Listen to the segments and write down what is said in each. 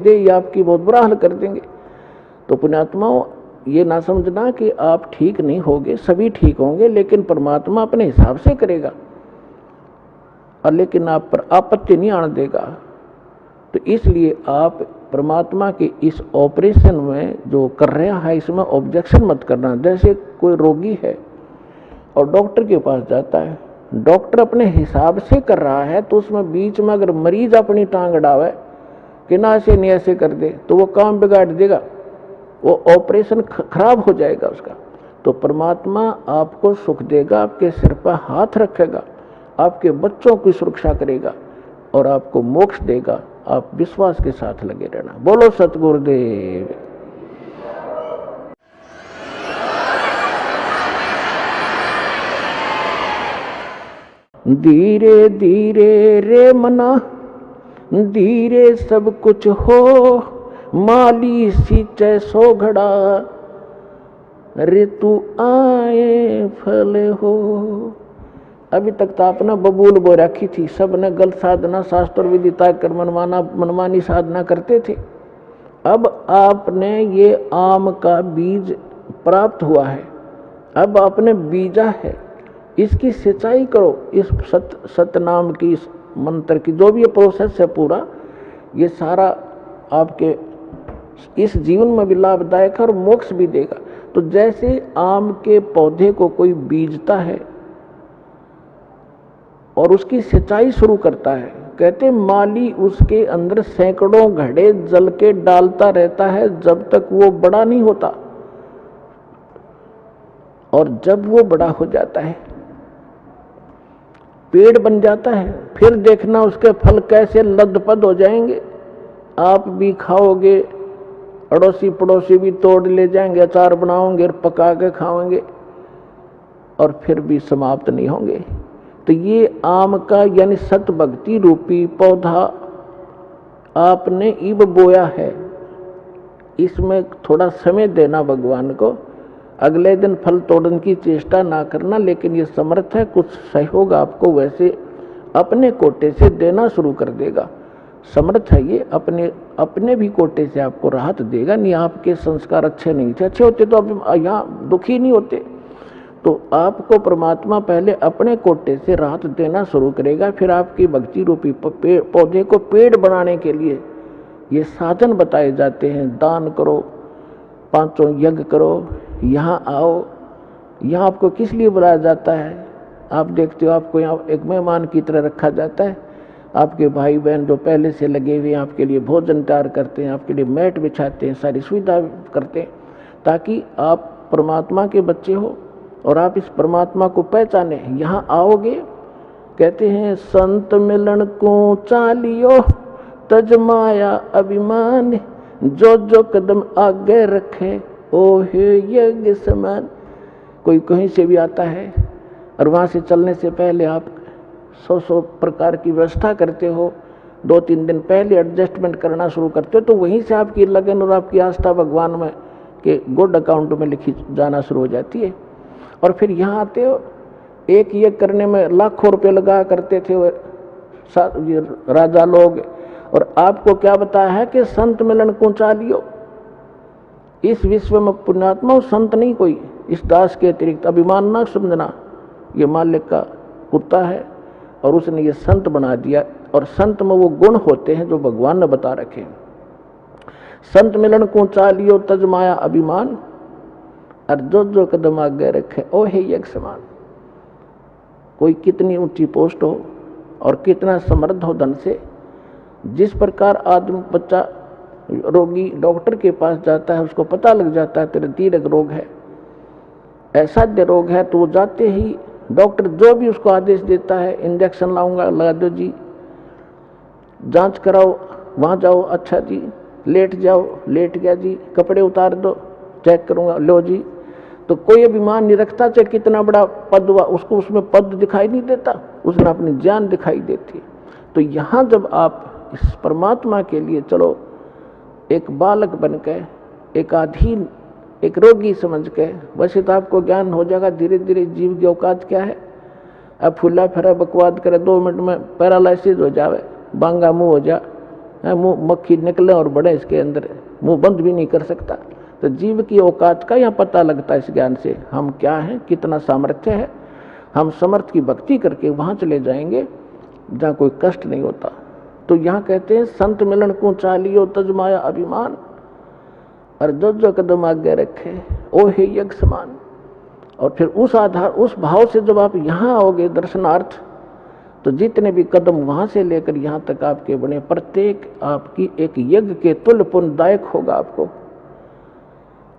दे, ये आपकी बहुत बुरा हाल कर देंगे। तो पुण्यात्माओं, ये ना समझना कि आप ठीक नहीं होगे, सभी ठीक होंगे, लेकिन परमात्मा अपने हिसाब से करेगा और लेकिन आप पर आपत्ति नहीं आने देगा। तो इसलिए आप परमात्मा के इस ऑपरेशन में जो कर रहा है इसमें ऑब्जेक्शन मत करना। जैसे कोई रोगी है और डॉक्टर के पास जाता है, डॉक्टर अपने हिसाब से कर रहा है, तो उसमें बीच में अगर मरीज अपनी टांग अड़ावे कि ना ऐसे नहीं ऐसे कर दे, तो वो काम बिगाड़ देगा, वो ऑपरेशन खराब हो जाएगा उसका। तो परमात्मा आपको सुख देगा, आपके सिर पर हाथ रखेगा, आपके बच्चों की सुरक्षा करेगा और आपको मोक्ष देगा। आप विश्वास के साथ लगे रहना। बोलो सतगुरुदेव। धीरे धीरे रे मना, धीरे सब कुछ हो, माली सींचे सो घड़ा, रे तू आए फल हो। अभी तक तो आपने बबूल बो रखी थी, सब ने गलत साधना शास्त्र विधि कर मनमानी साधना करते थे। अब आपने ये आम का बीज प्राप्त हुआ है, अब आपने बीजा है, इसकी सिंचाई करो। इस सतनाम की, इस मंत्र की जो भी ये प्रोसेस है पूरा, ये सारा आपके इस जीवन में भी लाभदायक है और मोक्ष भी देगा। तो जैसे आम के पौधे को कोई बीजता है और उसकी सिंचाई शुरू करता है, कहते माली उसके अंदर सैकड़ों घड़े जल के डालता रहता है जब तक वो बड़ा नहीं होता, और जब वो बड़ा हो जाता है, पेड़ बन जाता है, फिर देखना उसके फल कैसे लदपद हो जाएंगे। आप भी खाओगे, अड़ोसी पड़ोसी भी तोड़ ले जाएंगे, अचार बनाओगे और पका के खाओगे, और फिर भी समाप्त नहीं होंगे। तो ये आम का यानी सत भक्ति रूपी पौधा आपने इब बोया है, इसमें थोड़ा समय देना भगवान को। अगले दिन फल तोड़ने की चेष्टा ना करना, लेकिन ये समर्थ है, कुछ सहयोग आपको वैसे अपने कोटे से देना शुरू कर देगा। समर्थ है ये, अपने भी कोटे से आपको राहत देगा। नहीं आपके संस्कार अच्छे नहीं थे, अच्छे होते तो आप यहाँ दुखी नहीं होते। तो आपको परमात्मा पहले अपने कोटे से राहत देना शुरू करेगा, फिर आपकी भक्ति रूपी पौधे को पेड़ बनाने के लिए ये साधन बताए जाते हैं। दान करो, पांचों यज्ञ करो, यहाँ आओ। यहाँ आपको किस लिए बुलाया जाता है? आप देखते हो आपको यहाँ एक मेहमान की तरह रखा जाता है। आपके भाई बहन जो पहले से लगे हुए हैं आपके लिए भोजन तैयार करते हैं, आपके लिए मैट बिछाते हैं, सारी सुविधा करते हैं, ताकि आप परमात्मा के बच्चे हो और आप इस परमात्मा को पहचाने। यहाँ आओगे, कहते हैं संत मिलन को चालियो, तज माया अभिमान, जो जो कदम आगे रखे ओ हे यज्ञ समान। कोई कहीं से भी आता है और वहाँ से चलने से पहले आप 100 प्रकार की व्यवस्था करते हो, 2-3 दिन पहले एडजस्टमेंट करना शुरू करते हो, तो वहीं से आपकी लगन और आपकी आस्था भगवान में के गुड अकाउंट में लिखी जाना शुरू हो जाती है। और फिर यहाँ आते हो, एक ये करने में लाखों रुपए लगा करते थे राजा लोग, और आपको क्या बताया है कि संत मिलन को चालियो। इस विश्व में पुण्यात्मा संत नहीं कोई, इस दास के अतिरिक्त। अभिमान ना समझना, ये मालिक का कुत्ता है और उसने ये संत बना दिया। और संत में वो गुण होते हैं जो भगवान ने बता रखे। संत मिलन को चालियो, तज माया अभिमान, और जो जो कदम आगे रखे ओ हे यज्ञ समान। कोई कितनी ऊंची पोस्ट हो और कितना समृद्ध हो धन से, जिस प्रकार आदमी बच्चा रोगी डॉक्टर के पास जाता है, उसको पता लग जाता है तेरे दीर्घ रोग है, असाध्य रोग है, तो वो जाते ही डॉक्टर जो भी उसको आदेश देता है, इंजेक्शन लाऊंगा लगा दो जी, जांच कराओ वहाँ जाओ, अच्छा जी, लेट जाओ, लेट गया जी, कपड़े उतार दो, चेक करूंगा, लो जी। तो कोई अभिमान नहीं रखता, चाहे कितना बड़ा पद हुआ, उसको उसमें पद दिखाई नहीं देता, उसमें अपनी जान दिखाई देती है। तो यहाँ जब आप इस परमात्मा के लिए चलो, एक बालक बन के, एक अधीन, एक रोगी समझ के, वैसे तो आपको ज्ञान हो जाएगा धीरे धीरे जीव की औकात क्या है। अब फुला फिरा बकवाद करे 2 मिनट में पैरालिसिस हो जावे, बांगा मुंह हो जा, मुंह मक्खी निकले और बढ़े इसके अंदर, मुंह बंद भी नहीं कर सकता। तो जीव की औकात का यहाँ पता लगता है इस ज्ञान से, हम क्या हैं, कितना सामर्थ्य है। हम समर्थ की भक्ति करके वहाँ चले जाएंगे जहाँ कोई कष्ट नहीं होता। तो यहाँ कहते हैं संत मिलन को चालियो तजमाया अभिमान, और जो कदम आगे रखे ओ हे यज्ञ समान। और फिर उस आधार, उस भाव से जब आप यहाँ आओगे दर्शनार्थ, तो जितने भी कदम वहाँ से लेकर यहाँ तक आपके बने, प्रत्येक आपकी एक यज्ञ के तुल्य पुण्यदायक होगा आपको।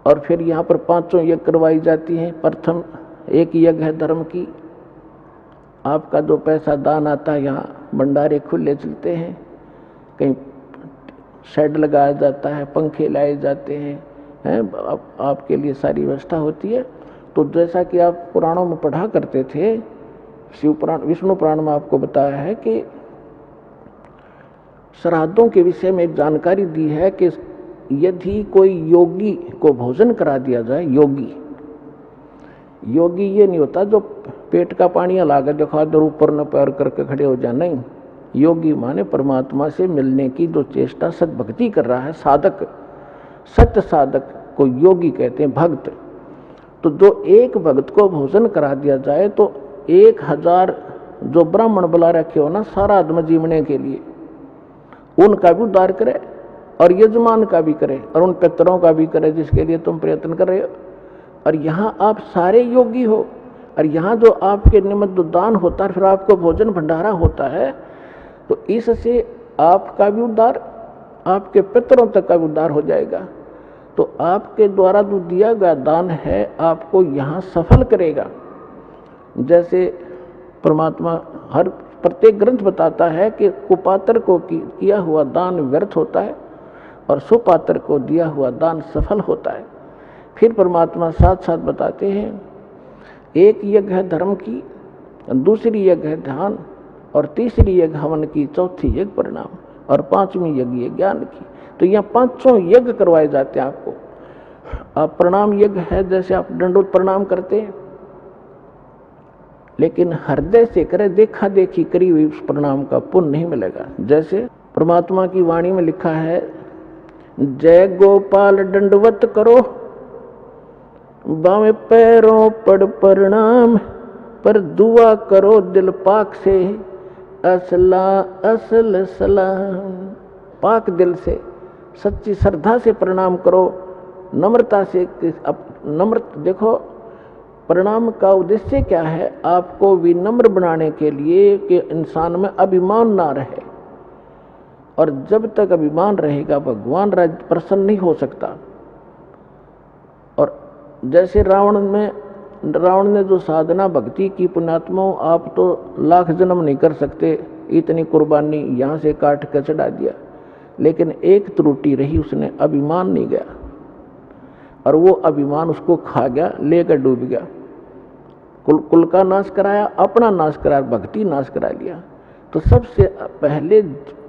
और फिर यहाँ पर 5 यज्ञ करवाई जाती हैं। प्रथम एक यज्ञ है धर्म की, आपका जो पैसा दान आता है, यहाँ भंडारे खुले चलते हैं, कहीं शेड लगाया जाता है, पंखे लाए जाते हैं, आपके लिए सारी व्यवस्था होती है। तो जैसा कि आप पुराणों में पढ़ा करते थे, शिव पुराण, विष्णु पुराण में आपको बताया है कि श्राद्धों के विषय में एक जानकारी दी है कि यदि कोई योगी को भोजन करा दिया जाए, योगी ये नहीं होता जो पेट का पानी लाकर दिखा दो ऊपर न पैर करके खड़े हो जाए, नहीं। योगी माने परमात्मा से मिलने की जो चेष्टा सद्भक्ति कर रहा है, साधक, सत्य साधक को योगी कहते हैं, भक्त। तो जो एक भक्त को भोजन करा दिया जाए तो 1000 जो ब्राह्मण बुला रखे हो ना सारा आदमी जीवने के लिए, उनका भी उद्धार करे और यजमान का भी करे और उन पितरों का भी करे जिसके लिए तुम प्रयत्न कर रहे हो। और यहाँ आप सारे योगी हो, और यहाँ जो आपके निमित्त दान होता है, फिर आपको भोजन भंडारा होता है, तो इससे आपका भी उद्धार, आपके पितरों तक का भी उद्धार हो जाएगा। तो आपके द्वारा जो दिया गया दान है आपको यहाँ सफल करेगा। जैसे परमात्मा हर प्रत्येक ग्रंथ बताता है कि कुपात्र को किया हुआ दान व्यर्थ होता है और सुपात्र को दिया हुआ दान सफल होता है। फिर परमात्मा साथ साथ बताते हैं, एक यज्ञ है धर्म की, दूसरी यज्ञ है ध्यान, और तीसरी यज्ञ हवन की, चौथी यज्ञ परिणाम, और 5वीं यज्ञ है ज्ञान की। तो यहाँ 5 यज्ञ करवाए जाते हैं आपको। आप प्रणाम यज्ञ है, जैसे आप दंडोत प्रणाम करते हैं, लेकिन हृदय से करे, देखा देखी करी हुई उस प्रणाम का पुण्य नहीं मिलेगा। जैसे परमात्मा की वाणी में लिखा है, जय गोपाल दंडवत करो, बावें पैरों पड़ प्रणाम, पर दुआ करो दिल पाक से, असल सलाम। पाक दिल से, सच्ची श्रद्धा से प्रणाम करो, नम्रता से। नम्र देखो, प्रणाम का उद्देश्य क्या है? आपको विनम्र बनाने के लिए कि इंसान में अभिमान ना रहे, और जब तक अभिमान रहेगा भगवान प्रसन्न नहीं हो सकता। और जैसे रावण ने जो साधना भक्ति की, पुण्यात्माओं आप तो लाख जन्म नहीं कर सकते, इतनी कुर्बानी यहाँ से काट कर चढ़ा दिया, लेकिन एक त्रुटि रही, उसने अभिमान नहीं गया, और वो अभिमान उसको खा गया, लेकर डूब गया। कुल का नाश कराया, अपना नाश कराया, भक्ति नाश करा लिया। तो सबसे पहले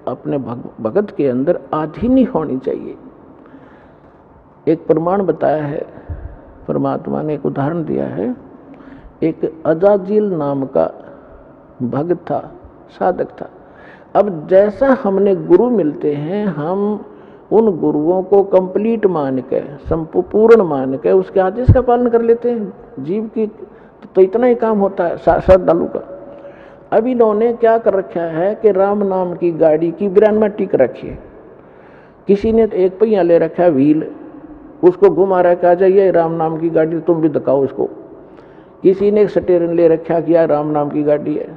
अपने भगत के अंदर आधीनी होनी चाहिए। एक प्रमाण बताया है परमात्मा ने, एक उदाहरण दिया है। एक अजाजील नाम का भक्त था, साधक था। अब जैसा हमने गुरु मिलते हैं, हम उन गुरुओं को कंप्लीट मान के, संपूर्ण मान के उसके आदेश का पालन कर लेते हैं। जीव की तो इतना ही काम होता है श्रद्धालु का। अब इन्होंने क्या कर रखा है कि राम नाम की गाड़ी की ब्रेन में टिक रखी है। किसी ने एक पहिया ले रखा है, व्हील, उसको घुमा रखा, जाइए राम नाम की गाड़ी, तुम भी दिखाओ इसको। किसी ने एक स्टीयरिंग ले रखा, किया राम नाम की गाड़ी है।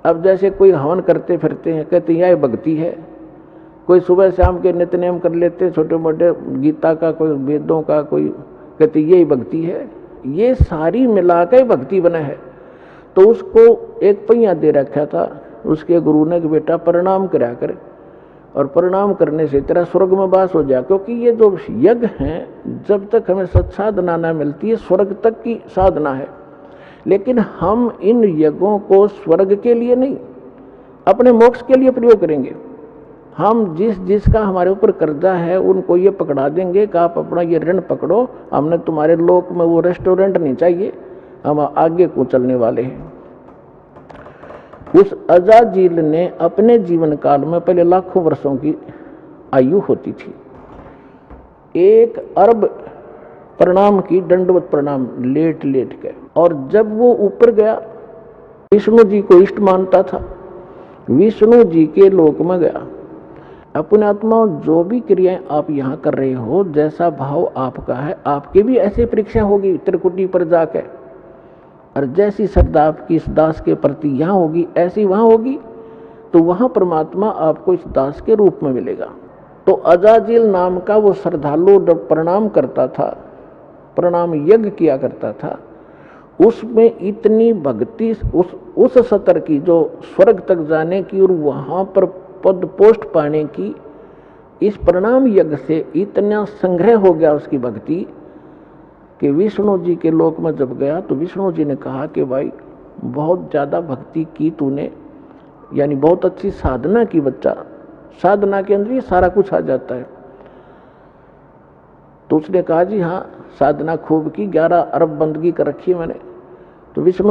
अब जैसे कोई हवन करते फिरते हैं, कहते हैं यह भक्ति है। कोई सुबह शाम के नित्यनेम कर लेते, छोटे मोटे गीता का, कोई वेदों का, कोई कहते यही भक्ति है। ये सारी मिला के भक्ति बना है। तो उसको एक पहिया दे रखा था, उसके गुरु ने कि बेटा प्रणाम करा कर, और प्रणाम करने से तेरा स्वर्ग में वास हो जाए। क्योंकि ये जो यज्ञ हैं, जब तक हमें सत्साधना न मिलती है, स्वर्ग तक की साधना है। लेकिन हम इन यज्ञों को स्वर्ग के लिए नहीं, अपने मोक्ष के लिए प्रयोग करेंगे। हम जिसका हमारे ऊपर कर्जा है उनको ये पकड़ा देंगे कि आप अपना ये ऋण पकड़ो, हमने तुम्हारे लोक में वो रेस्टोरेंट नहीं चाहिए, हम आगे को चलने वाले हैं। उस अजाजील ने अपने जीवन काल में, पहले लाखों वर्षों की आयु होती थी, 1 अरब प्रणाम की, दंडवत प्रणाम, लेट लेट के। और जब वो ऊपर गया, विष्णु जी को इष्ट मानता था, विष्णु जी के लोक में गया। अपने आत्मा, जो भी क्रियाएं आप यहाँ कर रहे हो, जैसा भाव आपका है, आपकी भी ऐसी परीक्षा होगी त्रिकुटी पर जाके, और जैसी श्रद्धा आपकी इस दास के प्रति यहाँ होगी, ऐसी वहाँ होगी, तो वहाँ परमात्मा आपको इस दास के रूप में मिलेगा। तो अजाजिल नाम का वो श्रद्धालु जब प्रणाम करता था, प्रणाम यज्ञ किया करता था, उसमें इतनी भक्ति, उस स्तर की जो स्वर्ग तक जाने की और वहाँ पर पद पोस्ट पाने की, इस प्रणाम यज्ञ से इतना संग्रह हो गया उसकी भक्ति कि विष्णु जी के लोक में जब गया तो विष्णु जी ने कहा कि भाई बहुत ज़्यादा भक्ति की तूने, यानी बहुत अच्छी साधना की बच्चा, साधना के अंदर ये सारा कुछ आ जाता है। तो उसने कहा जी हाँ, साधना खूब की, 11 अरब बंदगी कर रखी है मैंने। तो विष्णु